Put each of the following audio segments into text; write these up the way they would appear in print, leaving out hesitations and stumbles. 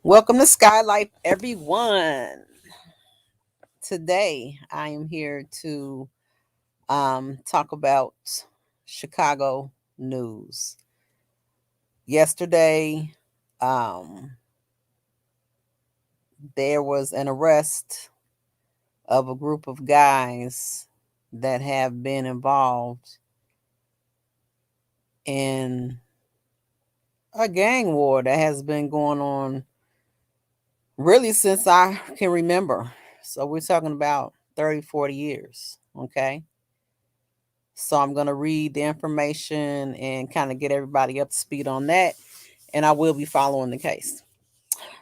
Welcome to Skylife, everyone. Today, I am here to talk about Chicago news. Yesterday, um, there was an arrest of a group of guys that have been involved in a gang war that has been going on really since I can remember. So, we're talking about 30, 40 years. Okay. So I'm going to read the information and kind of get everybody up to speed on that. And I will be following the case.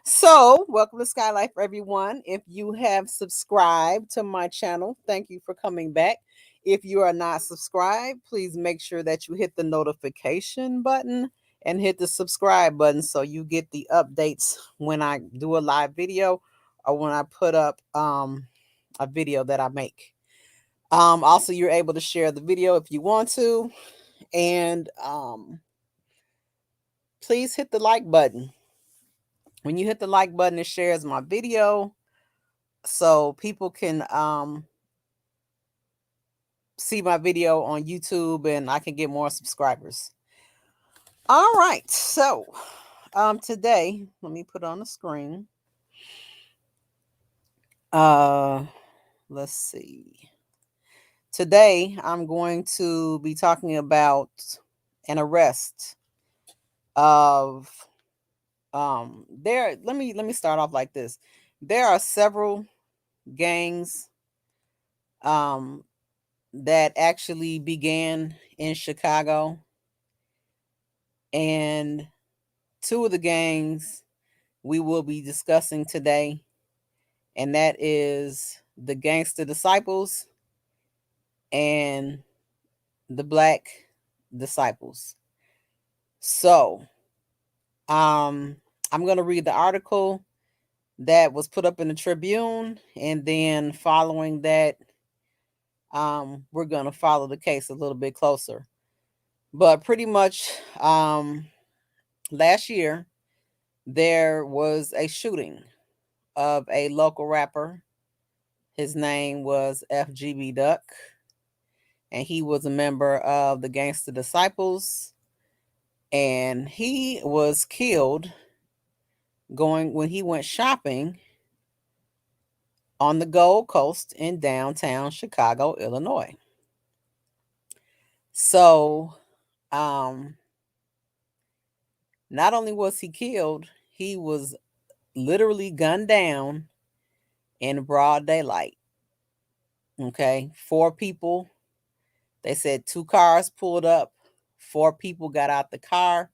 So, welcome to Skylife, everyone. If you have subscribed to my channel, thank you for coming back. If you are not subscribed, please make sure that you hit the notification button and hit the subscribe button so you get the updates when I do a live video or when I put up a video that I make. Also, you're able to share the video if you want to. And please hit the like button. When you hit the like button, it shares my video so people can see my video on YouTube and I can get more subscribers. All right. So today, let me put on the screen. Let's see. Today, I'm going to be talking about an arrest of let me start off like this. There are several gangs that actually began in Chicago, and two of the gangs we will be discussing today, and that is the Gangster Disciples and the Black Disciples. So I'm going to read the article that was put up in the Tribune, and then following that, we're going to follow the case a little bit closer. But pretty much last year, there was a shooting of a local rapper. His name was FBG Duck, and he was a member of the Gangster Disciples, and he was killed when he went shopping on the Gold Coast in downtown Chicago, Illinois. So, not only was he killed, he was literally gunned down in broad daylight. Okay, 4 people. They said 2 cars pulled up, 4 people got out the car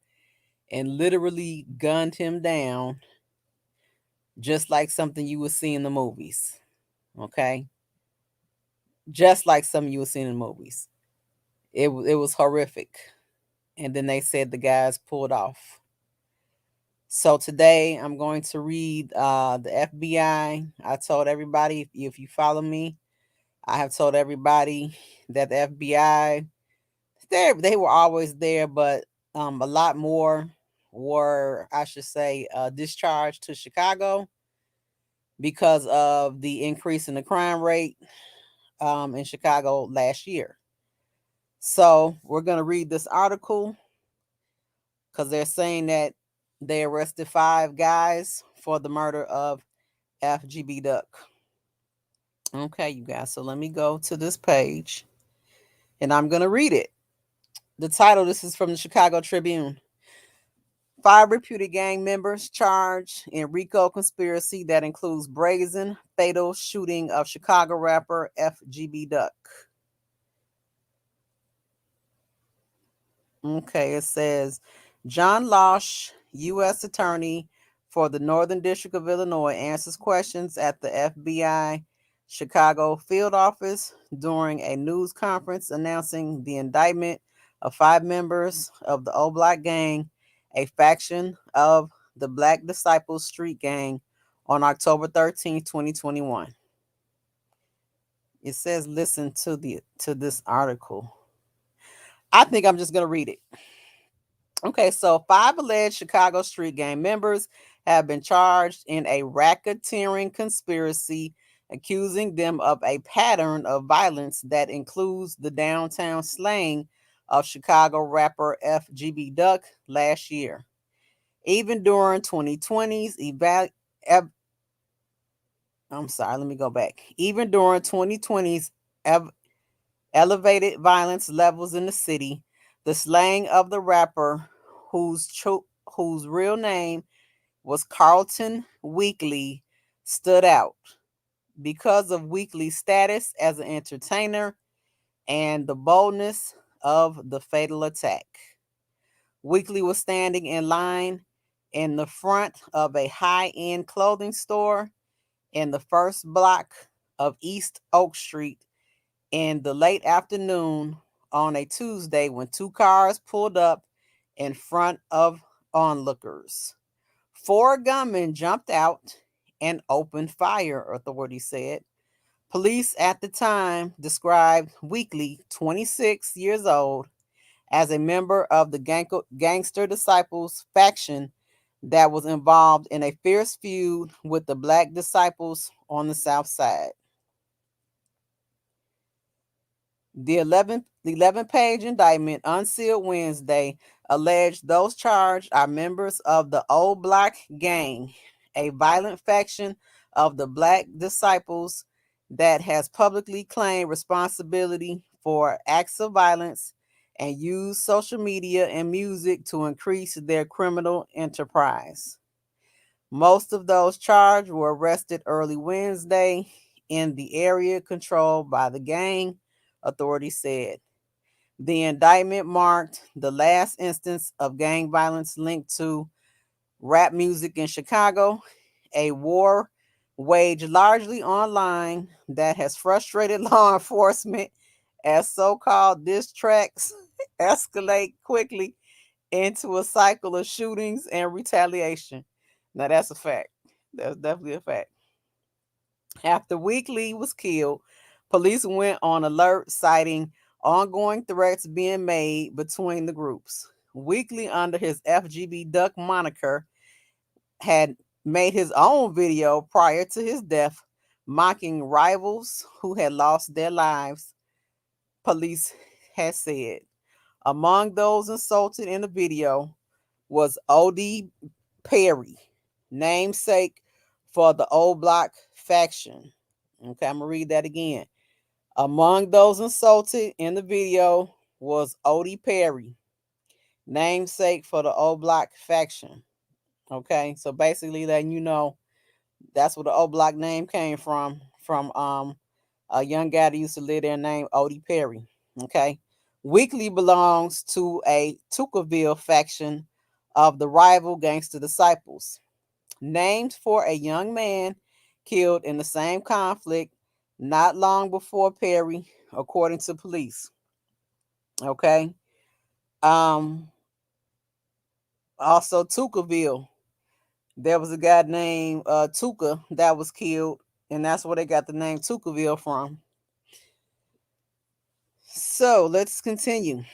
and literally gunned him down, just like something you would see in the movies. Okay, just like something you would see in the movies. It was horrific. And then they said the guys pulled off. So today I'm going to read the FBI. I told everybody, if you follow me, I have told everybody that the FBI, they were always there, but a lot more were, I should say, discharged to Chicago because of the increase in the crime rate in Chicago last year. So we're going to read this article because they're saying that they arrested 5 guys for the murder of FBG Duck. Okay, you guys. So let me go to this page and I'm going to read it. The title, this is from the Chicago Tribune. 5 reputed gang members charged in RICO conspiracy that includes brazen, fatal shooting of Chicago rapper FBG Duck. Okay, it says John Losh, U.S. Attorney for the Northern District of Illinois, answers questions at the FBI Chicago field office during a news conference announcing the indictment of 5 members of the OBlock gang, a faction of the Black Disciples Street Gang, on October 13, 2021. It says, listen to this article. I think I'm just going to read it. Okay, so 5 alleged Chicago street gang members have been charged in a racketeering conspiracy, accusing them of a pattern of violence that includes the downtown slaying of Chicago rapper FGB Duck last year. Even during 2020's I'm sorry, let me go back. Even during 2020's elevated violence levels in the city, the slaying of the rapper, whose real name was Carlton Weekly, stood out because of Weekly's status as an entertainer and the boldness of the fatal attack. Weekly was standing in line in the front of a high-end clothing store in the first block of East Oak Street in the late afternoon on a Tuesday when two cars pulled up in front of onlookers. Four gunmen jumped out and opened fire, authorities said. Police at the time described Weekly, 26 years old, as a member of the Gangster Disciples faction that was involved in a fierce feud with the Black Disciples on the South Side. The 11-page indictment, unsealed Wednesday, alleged those charged are members of the OBlock gang, a violent faction of the Black Disciples that has publicly claimed responsibility for acts of violence and used social media and music to increase their criminal enterprise. Most of those charged were arrested early Wednesday in the area controlled by the gang, authorities said. The indictment marked the last instance of gang violence linked to rap music in Chicago, a war waged largely online that has frustrated law enforcement as so-called diss tracks escalate quickly into a cycle of shootings and retaliation. Now that's a fact. That's definitely a fact. After Weekly was killed, police went on alert, citing ongoing threats being made between the groups. Weekly, under his FGB Duck moniker, had made his own video prior to his death, mocking rivals who had lost their lives, police had said. Among those insulted in the video was O.D. Perry, namesake for the OBlock faction. Okay, I'm going to read that again. Among those insulted in the video was O.D. Perry, namesake for the OBlock faction. Okay, so basically letting you know that's where the OBlock name came from a young guy that used to live there named O.D. Perry. Okay, Weekly belongs to a Tuckerville faction of the rival Gangster Disciples, named for a young man killed in the same conflict not long before Perry, according to police. Okay. Um, Also Tuckerville. There was a guy named Tuka that was killed, and that's where they got the name Tuckerville from. So let's continue.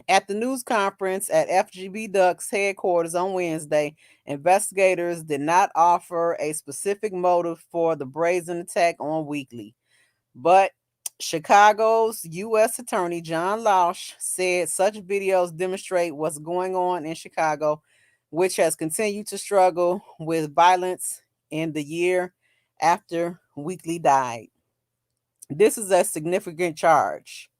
At the news conference at FGB Duck's headquarters on Wednesday, investigators did not offer a specific motive for the brazen attack on Weekly. But Chicago's U.S. Attorney John Lausch said such videos demonstrate what's going on in Chicago, which has continued to struggle with violence in the year after Weekly died. This is a significant charge,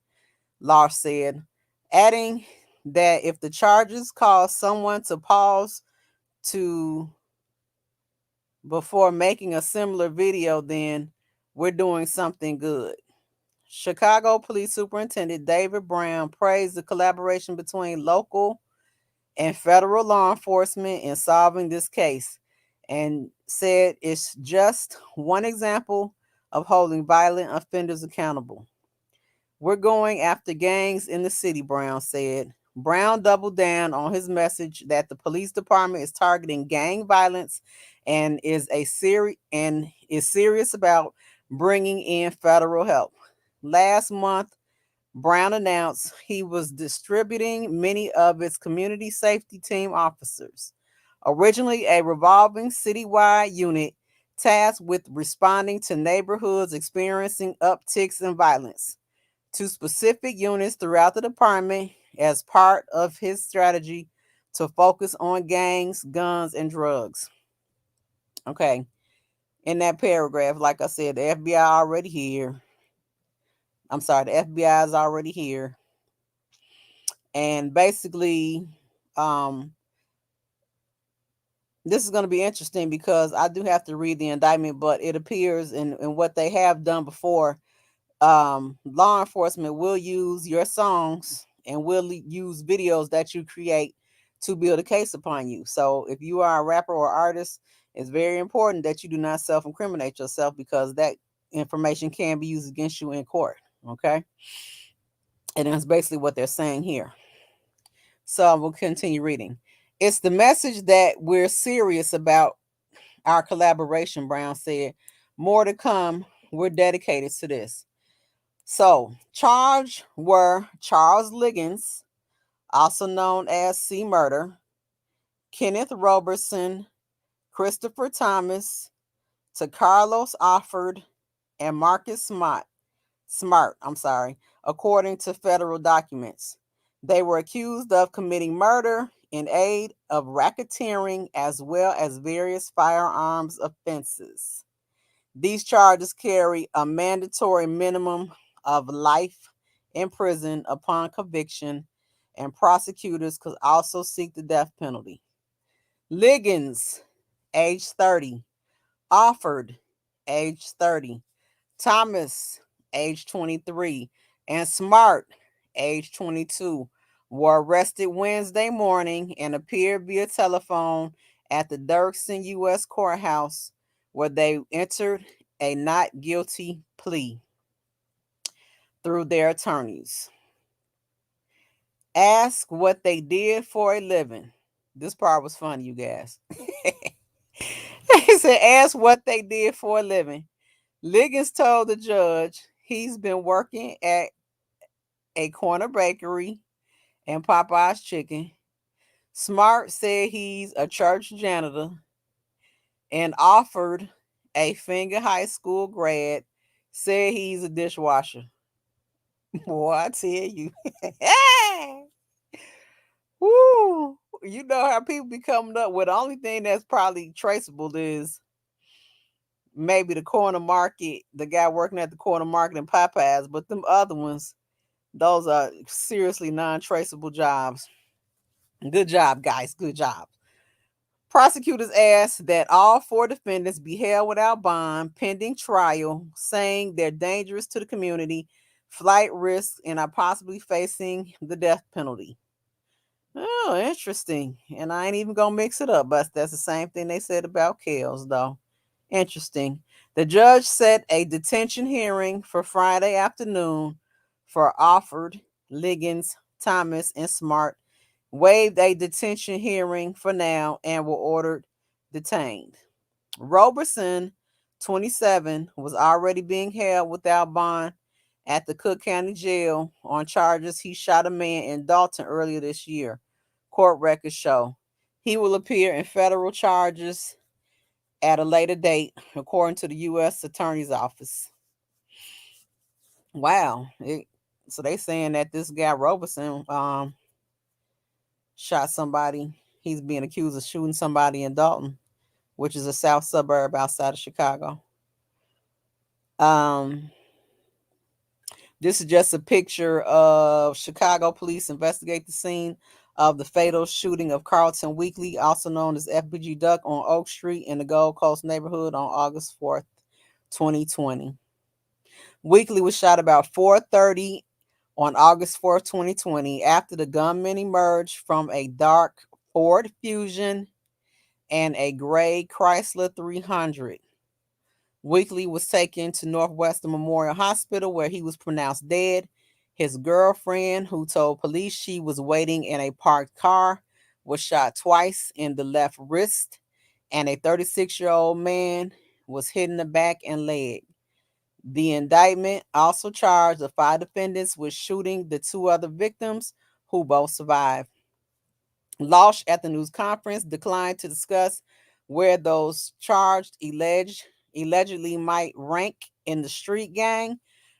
Lausch said, adding that if the charges cause someone to pause to before making a similar video, then we're doing something good. Chicago Police Superintendent David Brown praised the collaboration between local and federal law enforcement in solving this case and said it's just one example of holding violent offenders accountable. We're going after gangs in the city, Brown said. Brown doubled down on his message that the police department is targeting gang violence and is serious about bringing in federal help. Last month, Brown announced he was distributing many of its community safety team officers, Originally a revolving citywide unit tasked with responding to neighborhoods experiencing upticks in violence, to specific units throughout the department as part of his strategy to focus on gangs, guns, and drugs. Okay, in that paragraph, like I said, the FBI already here. I'm sorry, the FBI is already here. And basically, um, this is going to be interesting because I do have to read the indictment, but it appears in what they have done before, law enforcement will use your songs and will use videos that you create to build a case upon you. So if you are a rapper or artist, it's very important that you do not self-incriminate yourself because that information can be used against you in court. Okay. And that's basically what they're saying here. So we'll continue reading. It's the message that we're serious about our collaboration, Brown said. More to come. We're dedicated to this. So, charged were Charles Liggins, also known as C. Murder, Kenneth Robertson, Christopher Thomas, to Carlos Offord, and Marcus Smart, according to federal documents. They were accused of committing murder in aid of racketeering as well as various firearms offenses. These charges carry a mandatory minimum of life in prison upon conviction, and prosecutors could also seek the death penalty. Liggins, age 30, Offord, age 30, Thomas, age 23, and Smart, age 22, were arrested Wednesday morning and appeared via telephone at the Dirksen U.S. courthouse, where they entered a not guilty plea through their attorneys. Ask what they did for a living. This part was funny, you guys. He said, ask what they did for a living. Liggins told the judge he's been working at a corner bakery and Popeye's Chicken. Smart said he's a church janitor and Offord, a Finger High School grad, said he's a dishwasher. Boy, I tell you. Woo! You know how people be coming up with the only thing that's probably traceable is maybe the corner market, the guy working at the corner market in Popeyes, but them other ones, those are seriously non-traceable jobs. Good job, guys. Good job. Prosecutors asked that all four defendants be held without bond pending trial, saying they're dangerous to the community, flight risks, and are possibly facing the death penalty. Oh, interesting. And I ain't even gonna mix it up, but that's the same thing they said about Kels, though. Interesting. The judge set a detention hearing for Friday afternoon for Offord, Liggins, Thomas, and Smart, waived a detention hearing for now, and were ordered detained. Roberson, 27, was already being held without bond at the Cook County Jail on charges he shot a man in Dalton earlier this year, court records show. He will appear in federal charges at a later date, according to the U.S. Attorney's Office. Wow. So they saying that this guy Roberson shot somebody. He's being accused of shooting somebody in Dalton, which is a south suburb outside of Chicago. Um, this is just a picture of Chicago police investigate the scene of the fatal shooting of Carlton Weekly, also known as FBG Duck, on Oak Street in the Gold Coast neighborhood on August 4th, 2020. Weekly was shot about 4:30 on August 4th, 2020, after the gunman emerged from a dark Ford Fusion and a gray Chrysler 300. Weekly was taken to Northwestern Memorial Hospital where he was pronounced dead. His girlfriend, who told police she was waiting in a parked car, was shot twice in the left wrist, and a 36-year-old man was hit in the back and leg. The indictment also charged the 5 defendants with shooting the 2 other victims, who both survived. Losh at the news conference declined to discuss where those charged allegedly might rank in the street gang,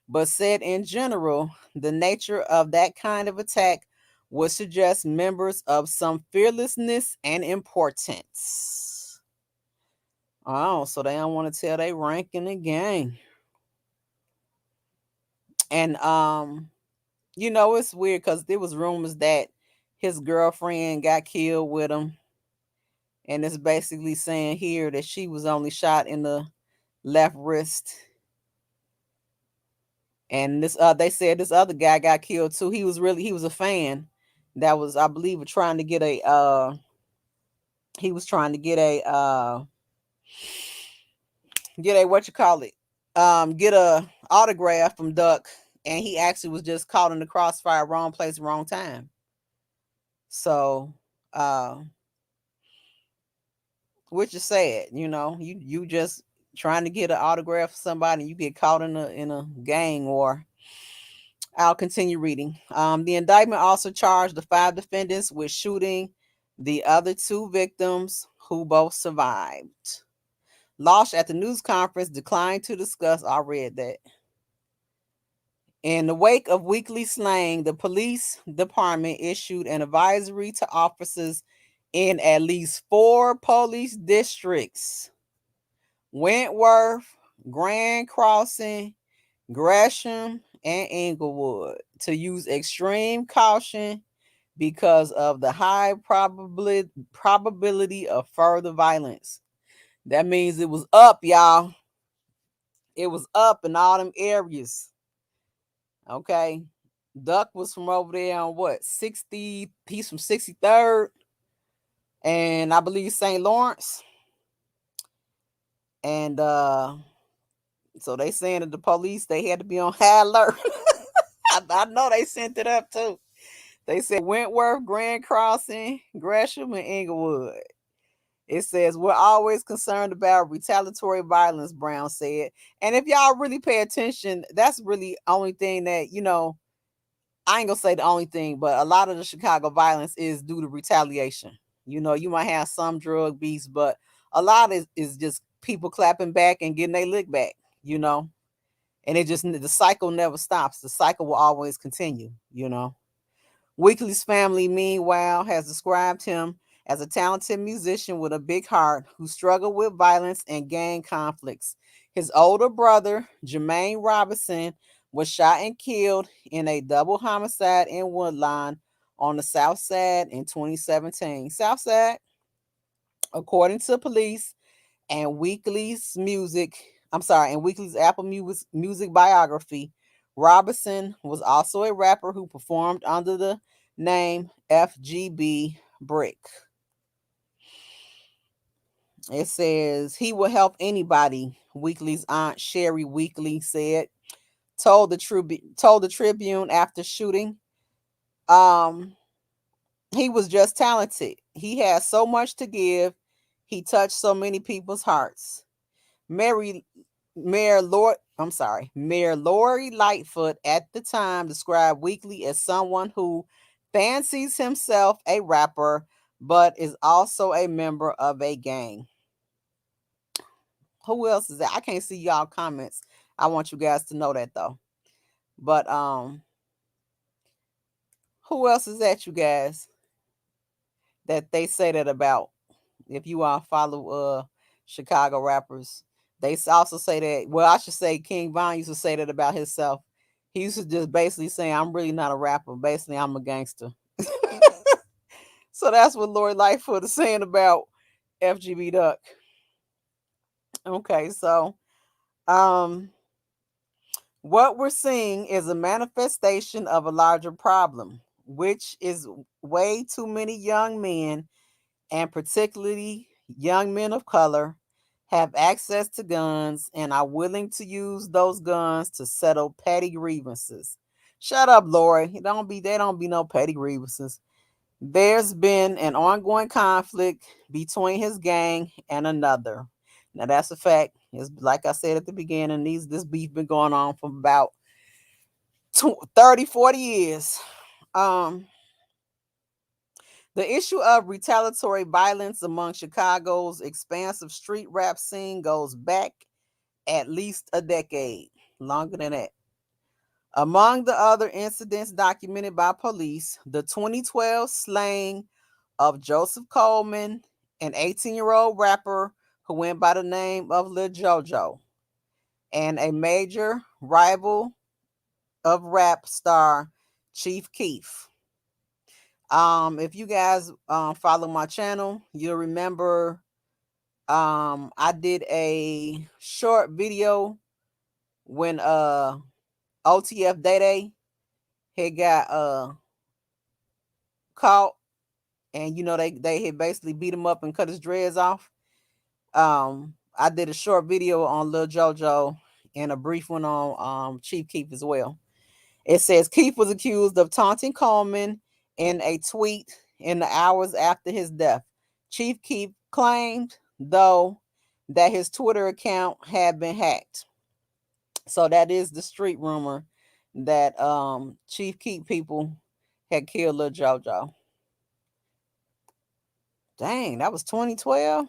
but said in general, the nature of that kind of attack would suggest members of some fearlessness and importance. Oh, so they don't want to tell they rank in the gang. And it's weird because there was rumors that his girlfriend got killed with him, and it's basically saying here that she was only shot in the left wrist. And this they said this other guy got killed too. He was a fan that was, I believe, trying to get a he was trying to get a what you call it get a autograph from Duck, and he actually was just caught in the crossfire, wrong place, wrong time. So which is sad, you just trying to get an autograph for somebody, you get caught in a gang war. I'll continue reading. The indictment also charged the 5 defendants with shooting the other 2 victims who both survived. Losh at the news conference declined to discuss. I read that. In the wake of weekly slaying, the police department issued an advisory to officers in at least 4 police districts: Wentworth, Grand Crossing, Gresham, and Inglewood, to use extreme caution because of the high probability of further violence. That means it was up, y'all. It was up in all them areas. Okay. Duck was from over there on what? 60. He's from 63rd. And I believe St. Lawrence. And so they saying that the police, they had to be on high alert. I know they sent it up too. They said Wentworth, Grand Crossing, Gresham, and Inglewood. It says, we're always concerned about retaliatory violence, Brown said. And if y'all really pay attention, that's really the only thing that, I ain't gonna say the only thing, but a lot of the Chicago violence is due to retaliation. You might have some drug beasts, but a lot is just people clapping back and getting their lick back, and the cycle never stops. The cycle will always continue. Weekly's family, meanwhile, has described him as a talented musician with a big heart who struggled with violence and gang conflicts. His older brother, Jermaine Robinson, was shot and killed in a double homicide in Woodlawn on the South Side in 2017. South Side, according to police and Weekly's Apple Music biography, Robinson was also a rapper who performed under the name FBG Brick. It says he will help anybody, Weekly's aunt Sherry Weekly said, told the Tribune after shooting. He was just talented. He had so much to give. He touched so many people's hearts. Mayor Lori Lightfoot at the time described Weekly as someone who fancies himself a rapper, but is also a member of a gang. Who else is that? I can't see y'all comments. I want you guys to know that though. But who else is that, you guys? That they say that about? If you all follow Chicago rappers, they also say that. Well, I should say King Von used to say that about himself. He used to just basically say, "I'm really not a rapper. Basically, I'm a gangster." So that's what Lori Lightfoot is saying about FBG Duck. Okay, so what we're seeing is a manifestation of a larger problem, which is way too many young men, and particularly young men of color, have access to guns and are willing to use those guns to settle petty grievances. Shut up, Lori. They don't be no petty grievances. There's been an ongoing conflict between his gang and another. Now that's a fact. It's like I said at the beginning, this beef been going on for about 30, 40 years. The issue of retaliatory violence among Chicago's expansive street rap scene goes back at least a decade, longer than that. Among the other incidents documented by police, the 2012 slaying of Joseph Coleman, an 18-year-old rapper who went by the name of Lil JoJo, and a major rival of rap star Chief Keef. If you guys follow my channel, you'll remember I did a short video when OTF Day had got caught, and they had basically beat him up and cut his dreads off. I did a short video on Lil JoJo and a brief one on Chief Keef as well. It says Keef was accused of taunting Coleman in a tweet in the hours after his death. Chief Keef claimed, though, that his Twitter account had been hacked. So that is the street rumor that Chief Keef people had killed Lil JoJo. Dang, that was 2012.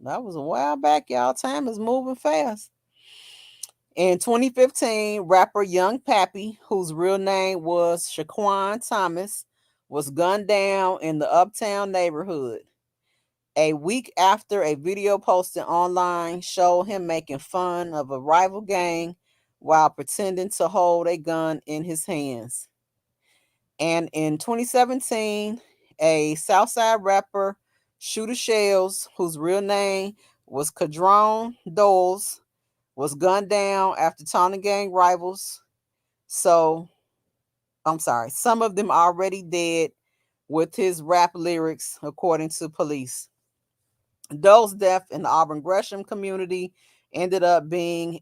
That was a while back, y'all. Time is moving fast. In 2015, rapper Young Pappy, whose real name was Shaquan Thomas, was gunned down in the Uptown neighborhood. A week after a video posted online showed him making fun of a rival gang while pretending to hold a gun in his hands. And in 2017, a Southside rapper, Shooter Shells, whose real name was Cadron Doles, was gunned down after taunting gang rivals. So, I'm sorry, some of them already dead with his rap lyrics, according to police. Dole's death in the Auburn Gresham community ended up being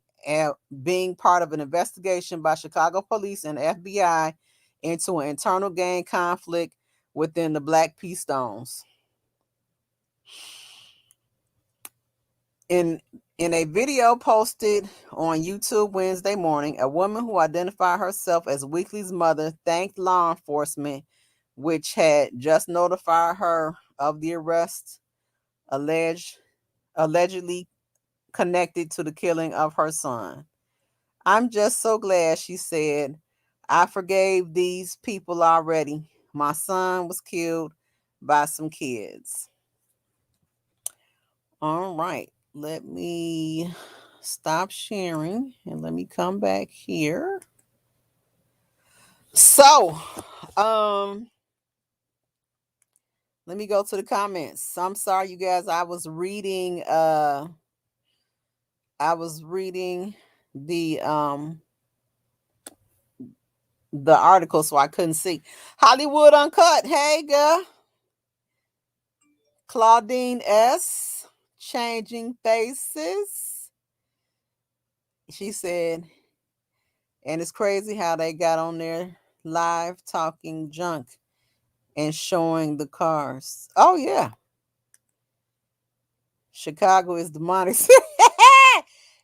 part of an investigation by Chicago police and FBI into an internal gang conflict within the Black P-Stones. In a video posted on YouTube Wednesday morning, a woman who identified herself as Weekly's mother thanked law enforcement, which had just notified her of the arrest allegedly connected to the killing of her son. I'm just so glad, she said. I forgave these people already. My son was killed by some kids. All right. Let me stop sharing and let me come back here. So, let me go to the comments. I'm sorry, you guys. I was reading the article, so I couldn't see. Hollywood Uncut. Hey, girl. Claudine S. Changing Faces. She said, and it's crazy how they got on there live talking junk and showing the cars. Oh, yeah. Chicago is demonic.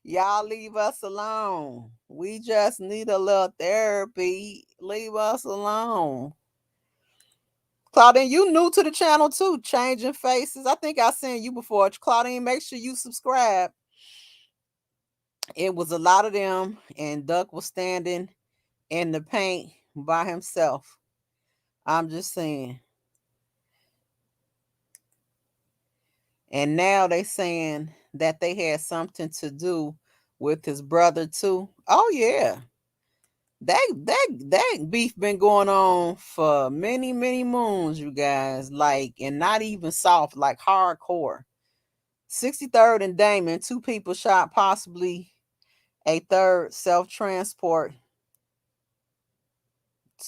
Y'all leave us alone. We just need a little therapy. Leave us alone. Claudine, you new to the channel too, Changing Faces. I think I seen you before. Claudine, make sure you subscribe. It was a lot of them, and Duck was standing in the paint by himself. I'm just saying. And now they saying that they had something to do with his brother too. Oh yeah. That beef been going on for many, many moons, you guys. Like, and not even soft, like hardcore. 63rd and Damon, 2 people shot, possibly a third self-transport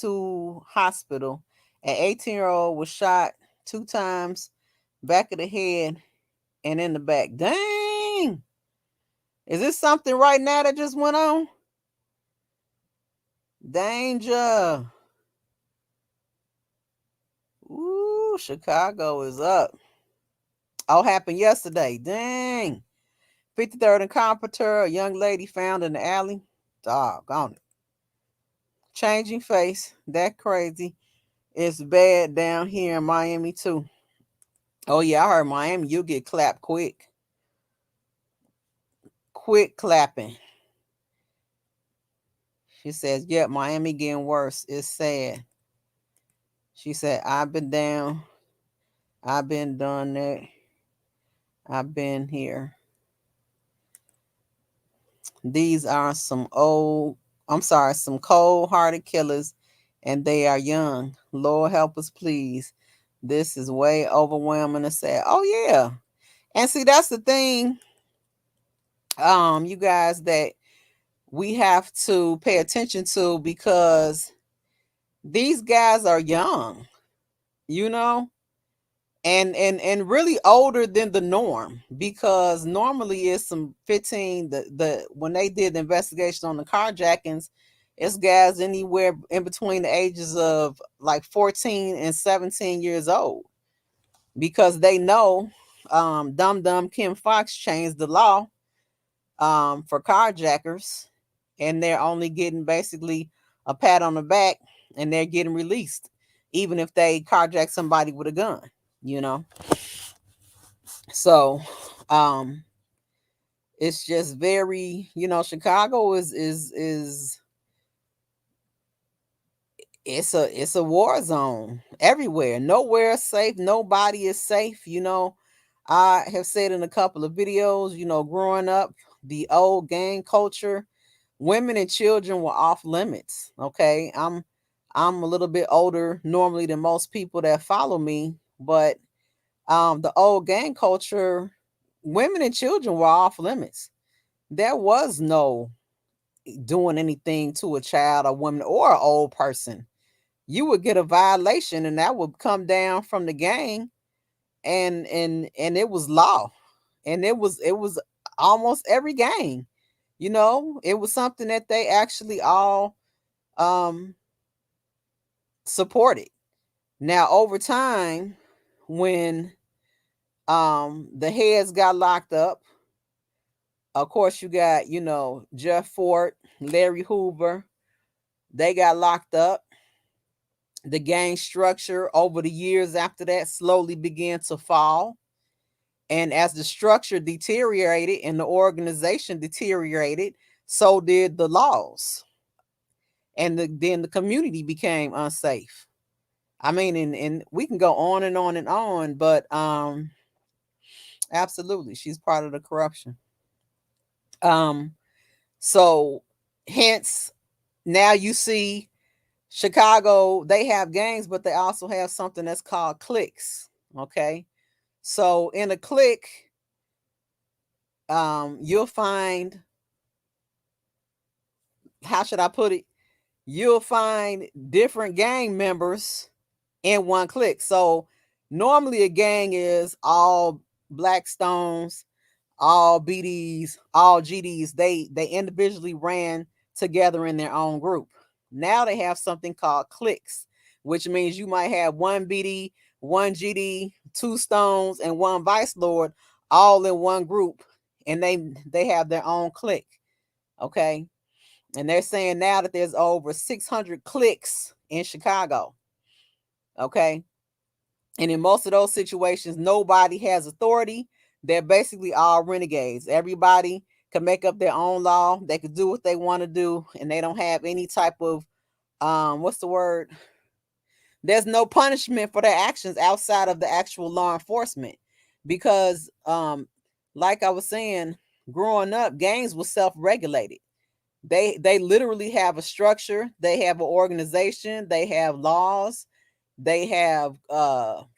to hospital. An 18-year-old was shot 2 times, back of the head and in the back. Dang! Is this something right now that just went on? Danger! Ooh, Chicago is up. All happened yesterday. Dang. 53rd and Carpenter, a young lady found in the alley. Doggone it. Changing Face. That crazy. It's bad down here in Miami too. Oh yeah, I heard Miami, you get clapped quick. Quick clapping. She says, yep, Miami getting worse. It's sad. She said, I've been down. I've been done that. I've been here. These are some cold hearted killers, and they are young. Lord help us, please. This is way overwhelming to say. Oh, yeah. And see, that's the thing, you guys, that we have to pay attention to, because these guys are young, you know, and really older than the norm, because normally it's some 15. The when they did the investigation on the carjackings, it's guys anywhere in between the ages of like 14 and 17 years old, because they know Dum Dum Kim Fox changed the law for carjackers, and they're only getting basically a pat on the back, and they're getting released, even if they carjack somebody with a gun, you know. So, it's just very, Chicago is it's a war zone everywhere. Nowhere is safe. Nobody is safe. I have said in a couple of videos, growing up, the old gang culture, women and children were off limits. Okay. I'm a little bit older normally than most people that follow me, but the old gang culture, women and children were off limits. There was no doing anything to a child, a woman, or an old person. You would get a violation, and that would come down from the gang, and it was law, and it was almost every gang. It was something that they actually all um supported. Now over time, when the heads got locked up, of course you got, Jeff Ford, Larry Hoover, they got locked up. The gang structure over the years after that slowly began to fall. And as the structure deteriorated and the organization deteriorated, so did the laws. And then the community became unsafe. I mean, and we can go on and on and on, but absolutely, she's part of the corruption. Um, so hence now you see Chicago, they have gangs, but they also have something that's called cliques. Okay. So in a clique, you'll find, how should I put it? You'll find different gang members in one clique. So normally a gang is all Blackstones, all BDs, all GDs. They individually ran together in their own group. Now they have something called cliques, which means you might have one BD, one GD, two Stones, and one Vice Lord all in one group, and they have their own clique. Okay. And they're saying now that there's over 600 cliques in Chicago. Okay. And in most of those situations, nobody has authority. They're basically all renegades. Everybody can make up their own law. They can do what they want to do, and they don't have any type of what's the word? There's no punishment for their actions outside of the actual law enforcement. Because like I was saying, growing up, gangs were self-regulated. They literally have a structure, they have an organization, they have laws, they have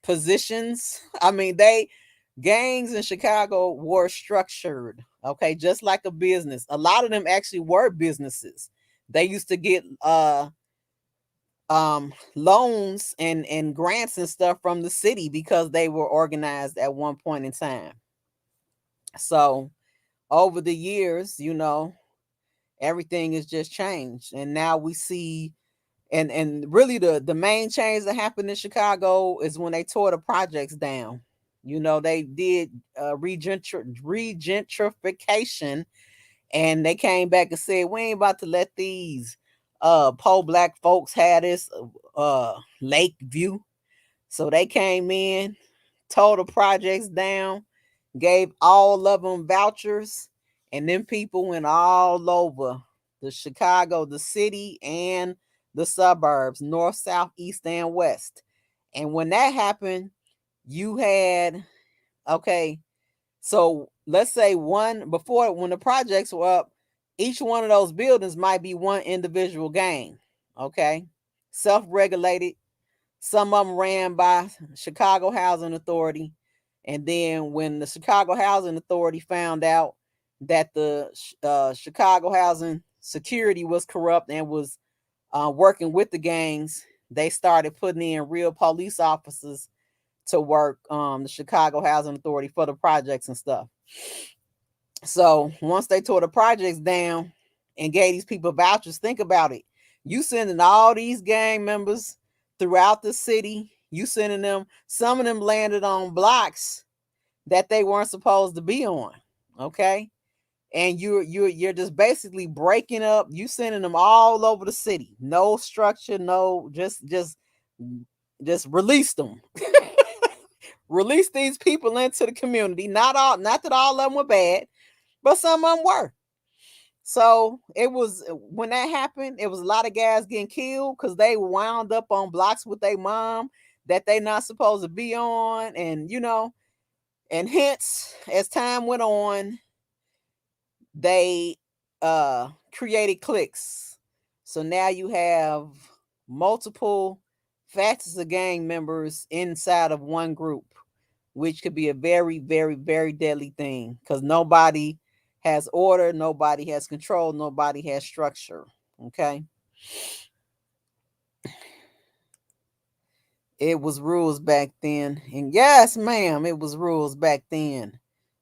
positions. I mean, gangs in Chicago were structured, okay, just like a business. A lot of them actually were businesses. They used to get loans and grants and stuff from the city because they were organized at one point in time. So over the years, everything has just changed, and now we see, and really the main change that happened in Chicago is when they tore the projects down. They did regentrification, and they came back and said, we ain't about to let these Black folks had this lake view. So they came in, tore the projects down, gave all of them vouchers, and then people went all over the Chicago, the city, and the suburbs, north, south, east, and west. And when that happened, you had, okay, so let's say one before when the projects were up, each one of those buildings might be one individual gang, okay, self-regulated. Some of them ran by Chicago Housing Authority. And then when the Chicago Housing Authority found out that the Chicago Housing Security was corrupt and was working with the gangs, they started putting in real police officers to work the Chicago Housing Authority for the projects and stuff. So once they tore the projects down and gave these people vouchers, think about it. You sending all these gang members throughout the city. You sending them. Some of them landed on blocks that they weren't supposed to be on. Okay, and you're just basically breaking up. You sending them all over the city. No structure. No, just release them. Release these people into the community. Not that all of them were bad, but some of them were. So it was when that happened, it was a lot of guys getting killed because they wound up on blocks with their mom that they not supposed to be on. And and hence as time went on, they created cliques. So now you have multiple factions of gang members inside of one group, which could be a very, very, very deadly thing because nobody has order, nobody has control, nobody has structure. Okay. It was rules back then. And yes, ma'am, it was rules back then.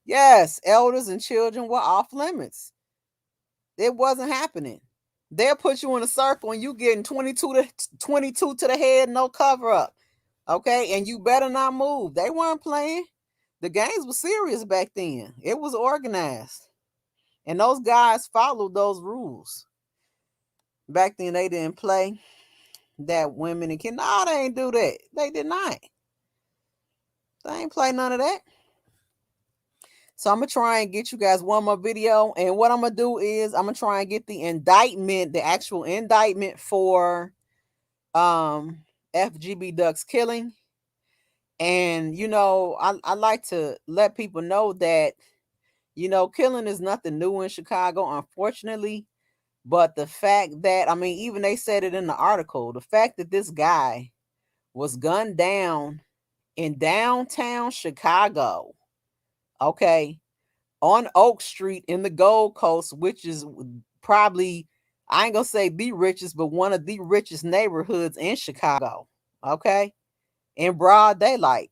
Yes, elders and children were off limits. It wasn't happening. They'll put you in a circle and you getting 22 to the head, no cover up. Okay, and you better not move. They weren't playing. The games were serious back then. It was organized. And those guys followed those rules. Back then they didn't play that women and kids. No, they ain't do that. They did not. They ain't play none of that. So I'm gonna try and get you guys one more video. And what I'm gonna do is I'm gonna try and get the indictment, the actual indictment for FBG Duck's killing. And I like to let people know that killing is nothing new in Chicago, unfortunately. But the fact that, I mean, even they said it in the article, the fact that this guy was gunned down in downtown Chicago, okay, on Oak Street in the Gold Coast, which is probably, I ain't gonna say the richest, but one of the richest neighborhoods in Chicago, okay, in broad daylight.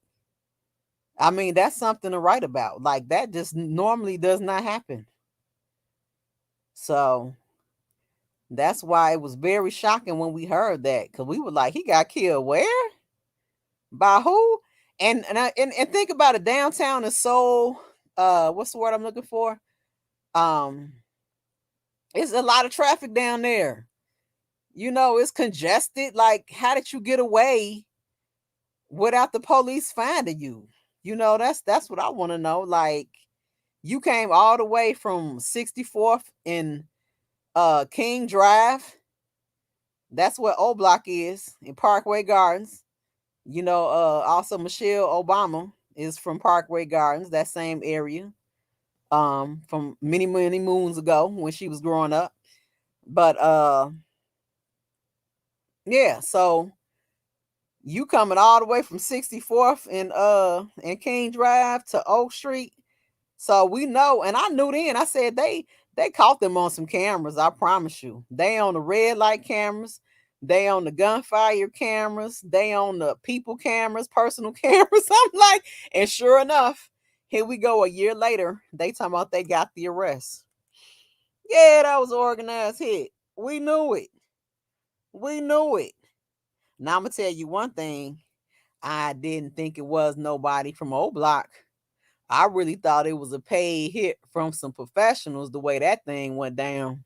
I mean, that's something to write about. Like, that just normally does not happen. So that's why it was very shocking when we heard that, because we were like, he got killed where? By who? And think about it, downtown is so what's the word I'm looking for? It's a lot of traffic down there. It's congested. Like, how did you get away without the police finding you? That's what I want to know. Like, you came all the way from 64th in King Drive. That's where OBlock is, in Parkway Gardens. Also Michelle Obama is from Parkway Gardens, that same area. From many, many moons ago when she was growing up. But yeah, so you coming all the way from 64th and King Drive to Oak Street. So we know, and I knew then, I said they caught them on some cameras, I promise you. They on the red light cameras, they on the gunfire cameras, they on the people cameras, personal cameras. I'm like, and sure enough, here we go a year later, they talking about they got the arrest. Yeah, that was an organized hit. We knew it. We knew it. Now I'm gonna tell you one thing. I didn't think it was nobody from OBlock. I really thought it was a paid hit from some professionals the way that thing went down.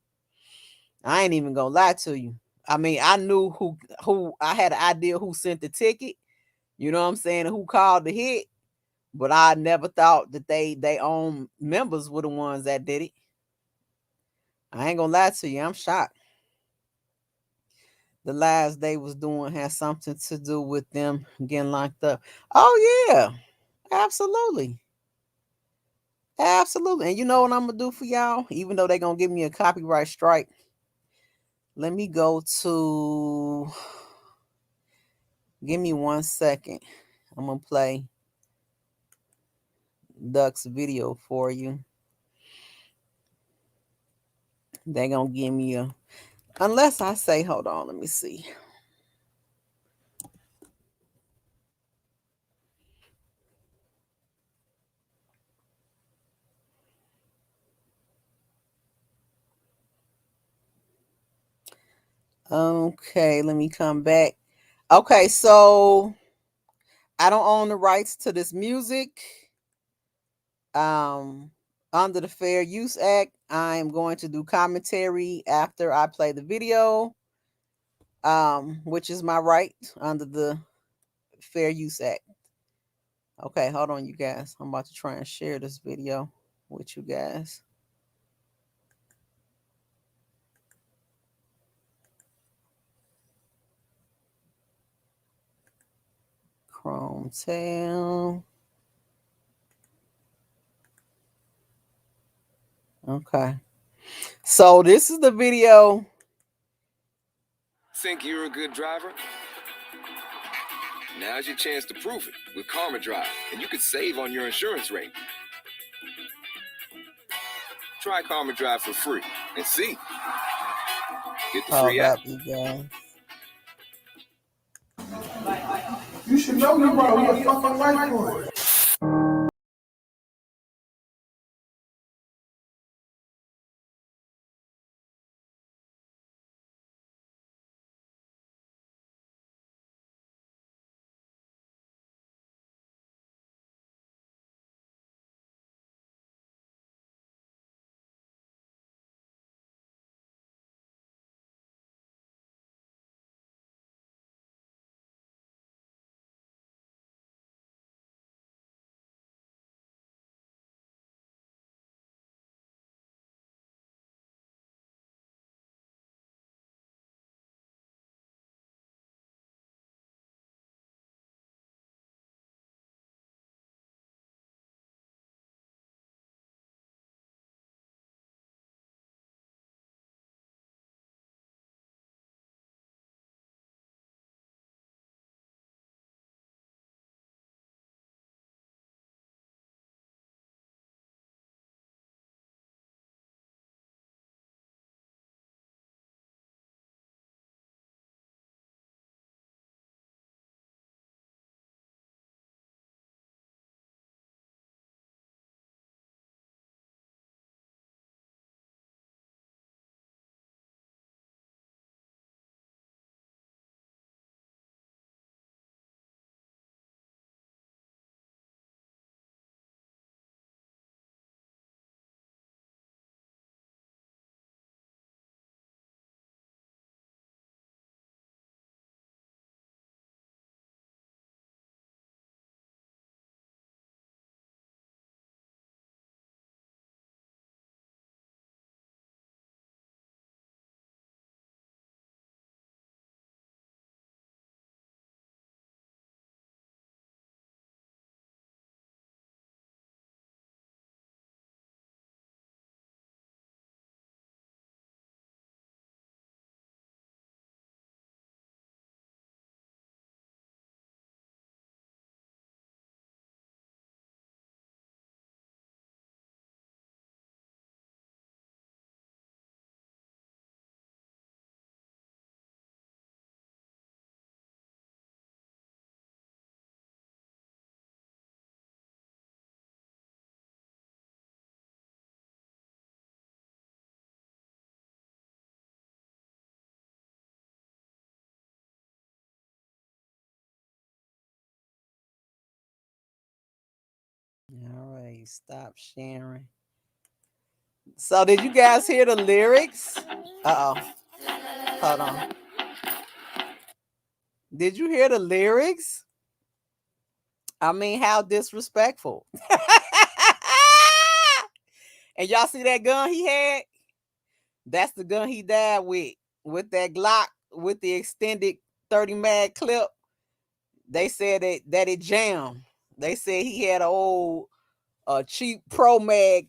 I ain't even gonna lie to you. I mean, I knew who I had an idea who sent the ticket. You know what I'm saying? Who called the hit, but I never thought that they own members were the ones that did it. I ain't gonna lie to you, I'm shocked. The lies they was doing had something to do with them getting locked up. Oh yeah, absolutely. Absolutely. And you know what I'm gonna do for y'all? Even though they're gonna give me a copyright strike, let me go to, give me 1 second. I'm gonna play Duck's video for you. They're gonna give me a, unless I say, hold on, let me see. Okay, let me come back. Okay, so I don't own the rights to this music. Um, Under the Fair Use Act, I'm going to do commentary after I play the video, which is my right under the Fair Use Act. Okay, hold on, you guys. I'm about to try and share this video with you guys. Chrome tail. Okay. So this is the video. Think you're a good driver? Now's your chance to prove it with Karma Drive, and you could save on your insurance rate. Try Karma Drive for free and see. Get the free app. You guys. You should know you brought me a fucking life for it. All right, stop sharing. So did you guys hear the lyrics? Uh oh. Hold on. Did you hear the lyrics? I mean, how disrespectful. And y'all see that gun he had? That's the gun he died with that Glock with the extended 30 mag clip. They said that it jammed. They said he had an old cheap Pro Mag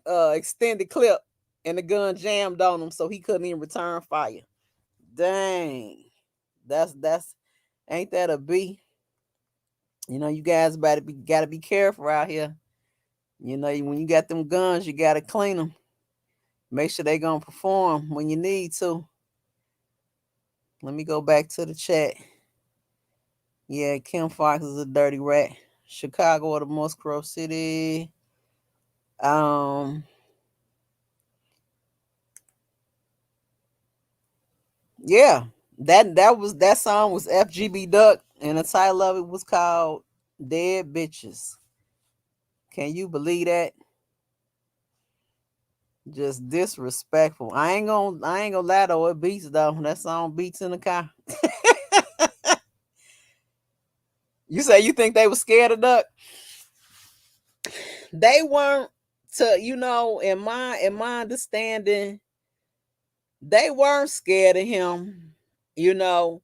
extended clip and the gun jammed on him, so he couldn't even return fire. Dang. That's ain't that a B? You know, you guys gotta be careful out here. You know, when you got them guns, you gotta clean them. Make sure they gonna perform when you need to. Let me go back to the chat. Yeah, Kim Fox is a dirty rat. Chicago or the most corrupt city. Yeah, that song was FGB Duck, and the title of it was called "Dead Bitches." Can you believe that? Just disrespectful. I ain't gonna lie though, it beats though. That song beats in the car. You say you think they were scared of Duck? They weren't. To in my understanding, they weren't scared of him. To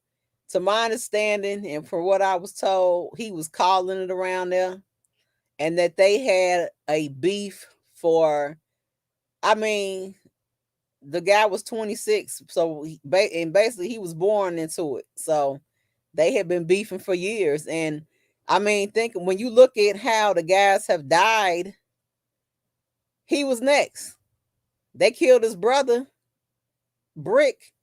my understanding, and from what I was told, he was calling it around there, and that they had a beef for. I mean, the guy was 26, so and basically he was born into it. So they had been beefing for years, and I mean, think when you look at how the guys have died, he was next. They killed his brother, Brick,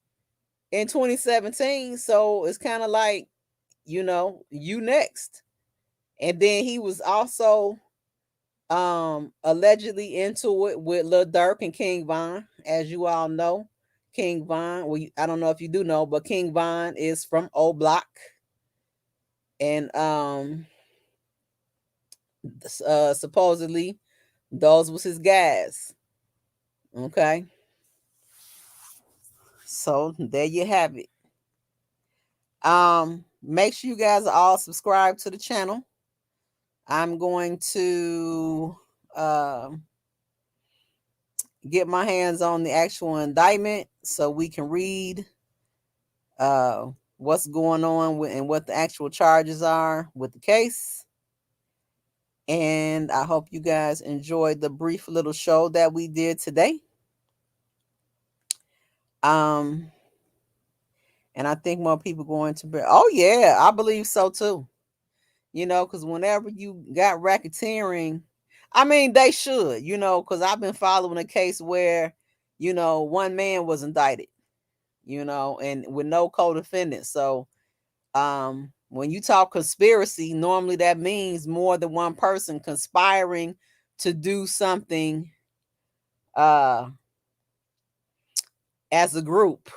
in 2017, so it's kind of like, you next. And then he was also allegedly into it with Lil Durk and King Von, as you all know. King Von, well, I don't know if you do know, but King Von is from OBlock, and supposedly those was his guys. Okay, so there you have it. Make sure you guys are all subscribed to the channel. I'm going to get my hands on the actual indictment so we can read what's going on and what the actual charges are with the case. And I hope you guys enjoyed the brief little show that we did today. And I think more people going to be. Oh yeah, I believe so too. Because whenever you got racketeering, I mean, they should, because I've been following a case where, one man was indicted, and with no co-defendant. So when you talk conspiracy, normally that means more than one person conspiring to do something as a group,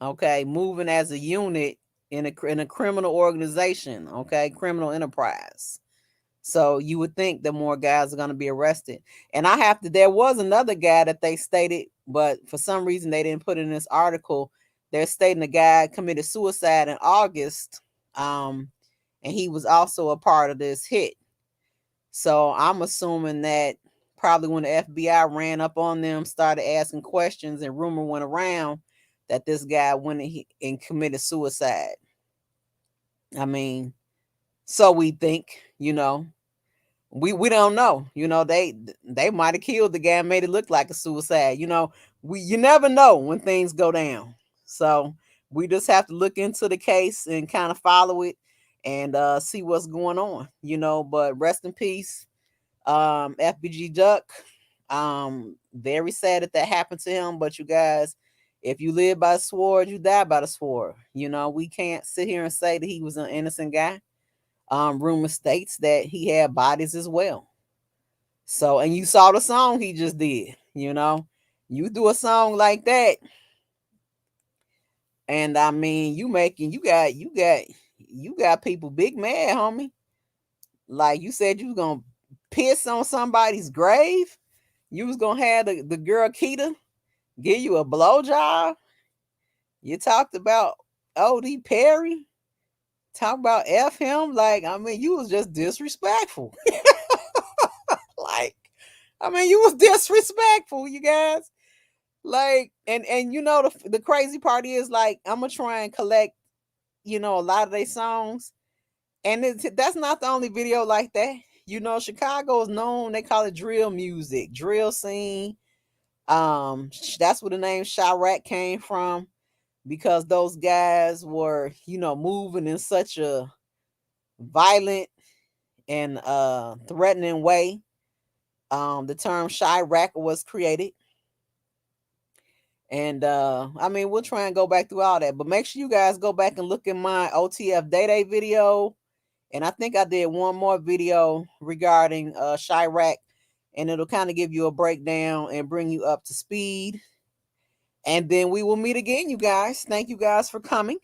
okay, moving as a unit in a criminal organization, okay, criminal enterprise. So you would think that more guys are going to be arrested. And there was another guy that they stated, but for some reason they didn't put it in this article. They're stating the guy committed suicide in August. And he was also a part of this hit. So I'm assuming that probably when the FBI ran up on them, started asking questions, and rumor went around that this guy went and committed suicide. I mean, so we think, we don't know. They might have killed the guy and made it look like a suicide. You never know when things go down. So we just have to look into the case and kind of follow it and see what's going on. But rest in peace, FBG Duck. Very sad that happened to him. But you guys, if you live by the sword, you die by the sword. We can't sit here and say that he was an innocent guy. Rumor states that he had bodies as well. So, and you saw the song he just did, you do a song like that. And I mean, you got people big mad, homie. Like you said, you was going to piss on somebody's grave. You was going to have the girl Keita give you a blowjob. You talked about O.D. Perry. Talk about F him. Like, I mean, you was just disrespectful. Like, I mean, you was disrespectful, you guys. Like, and you know the crazy part is, like, I'm gonna try and collect, a lot of their songs, and that's not the only video like that. Chicago is known. They call it drill music, drill scene. That's where the name Chirac came from, because those guys were, moving in such a violent and threatening way. The term Chirac was created. And I mean, we'll try and go back through all that, but make sure you guys go back and look at my OTF Day video. And I think I did one more video regarding Chirac, and it'll kind of give you a breakdown and bring you up to speed. And then we will meet again, you guys. Thank you guys for coming.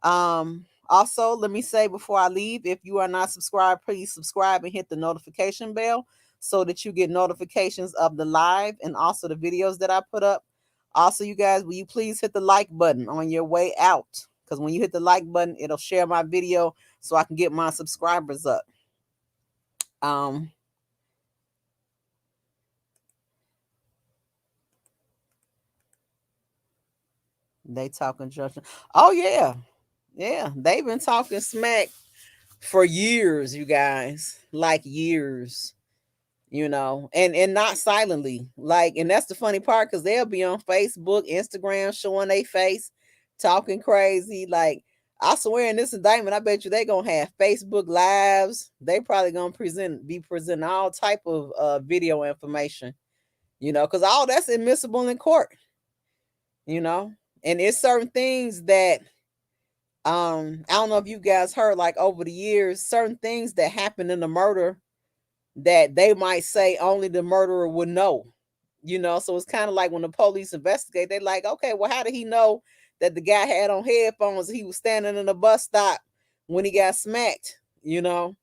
Also, let me say before I leave, if you are not subscribed, please subscribe and hit the notification bell so that you get notifications of the live and also the videos that I put up. Also, you guys, will you please hit the like button on your way out? Because when you hit the like button, it'll share my video so I can get my subscribers up. They talking judgment. Oh yeah. Yeah. They've been talking smack for years, you guys. Like years. And not silently. Like, and that's the funny part, because they'll be on Facebook, Instagram, showing their face, talking crazy. Like, I swear in this indictment, I bet you they gonna have Facebook lives. They probably gonna be presenting all type of video information, because all that's admissible in court, and it's certain things that I don't know if you guys heard, like, over the years, certain things that happen in the murder that they might say only the murderer would know. So it's kind of like when the police investigate, they like, okay, well, how did he know that the guy had on headphones? He was standing in a bus stop when he got smacked, and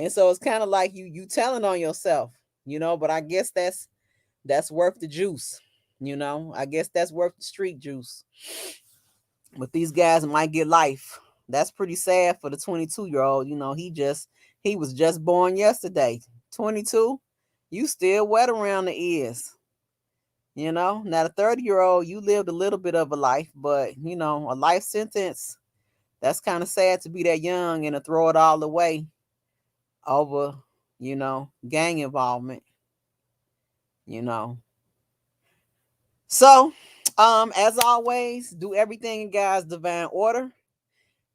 so it's kind of like you telling on yourself, but I guess that's worth the juice. I guess that's worth the street juice. But these guys might get life. That's pretty sad for the 22-year-old. He was just born yesterday. 22, you still wet around the ears. Now the 30-year-old, you lived a little bit of a life, but a life sentence, that's kind of sad to be that young and to throw it all away over, gang involvement. So, as always, do everything in God's divine order.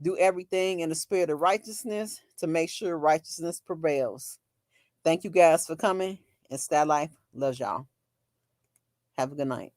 Do everything in the spirit of righteousness to make sure righteousness prevails. Thank you guys for coming. And Stat Life loves y'all. Have a good night.